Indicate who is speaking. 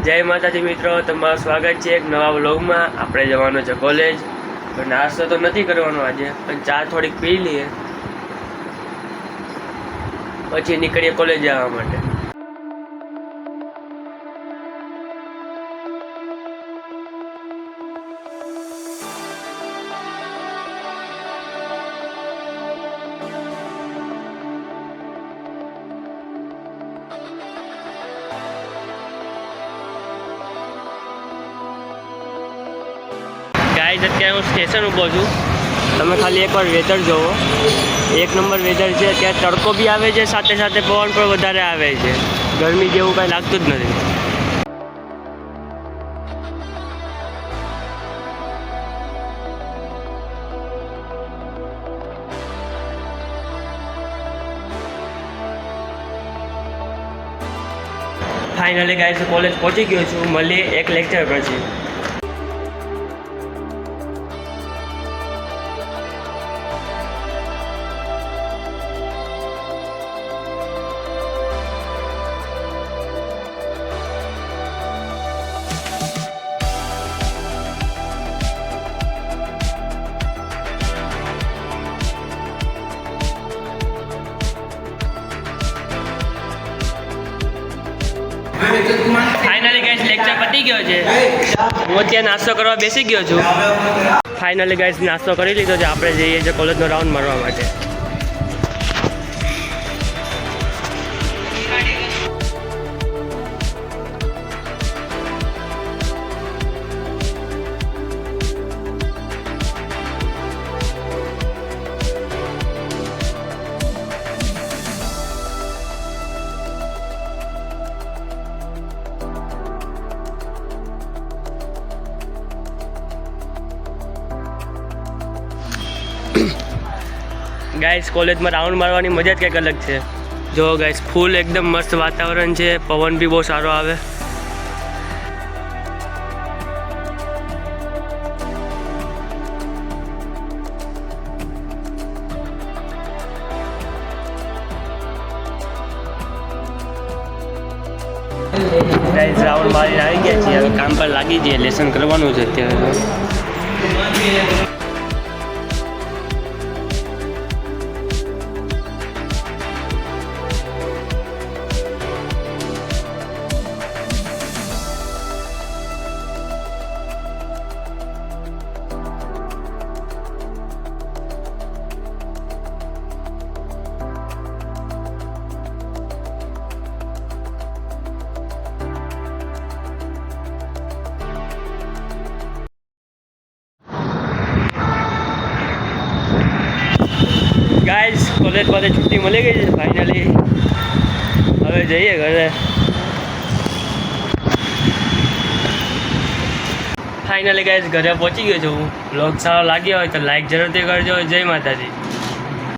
Speaker 1: જય માતાજી મિત્રો, તમારું સ્વાગત છે એક નવા વ્લોગમાં। આપણે જવાનું છે કોલેજ, તો નાસ્તો તો નથી કરવાનો આજે, પણ ચા થોડીક પી લઈએ, પછી નીકળીએ કોલેજ જવા માટે। ગાઈઝ, અત્યારે હું સ્ટેશન ઊભો છું। તમે ખાલી એકવાર વેધર જોવો, એક નંબર વેધર છે। ત્યાં તડકો બી આવે છે, સાથે સાથે પવન પણ વધારે આવે છે। ગરમી જેવું કાંઈ લાગતું જ નથી। ફાઇનલી ગાઈઝ કોલેજ પહોંચી ગયો છું। મળીએ એક લેક્ચર પછી। ફાઇનલી ગાઈસ લેક્ચર પતી ગયો છે। હું અત્યારે નાસ્તો કરવા બેસી ગયો છું। ફાઇનલી ગાઈસ નાસ્તો કરી લીધો છે। આપણે જઈએ છીએ કોલેજનો રાઉન્ડ મારવા માટે। ગાઈસ કોલેજમાં રાઉન્ડ મારવાની મજા જ કંઈક અલગ છે। જો ગાઈસ ફૂલ એકદમ મસ્ત વાતાવરણ છે, પવન બી બહુ સારો આવે। ગાઈસ રાઉન્ડ મારીને આવી ગયા છીએ, હવે કામ પર લાગી જઈએ। લેસન કરવાનું છે અત્યારે। ગાઈસ કોલેજ પાસે છુટ્ટી મળી ગઈ છે ફાઇનલી। હવે જઈએ ઘરે। ફાઇનલી ગાઈસ ઘરે પહોંચી ગયો છું। વ્લોગ સારો લાગ્યો હોય તો લાઈક જરૂરથી કરજો। જય માતાજી।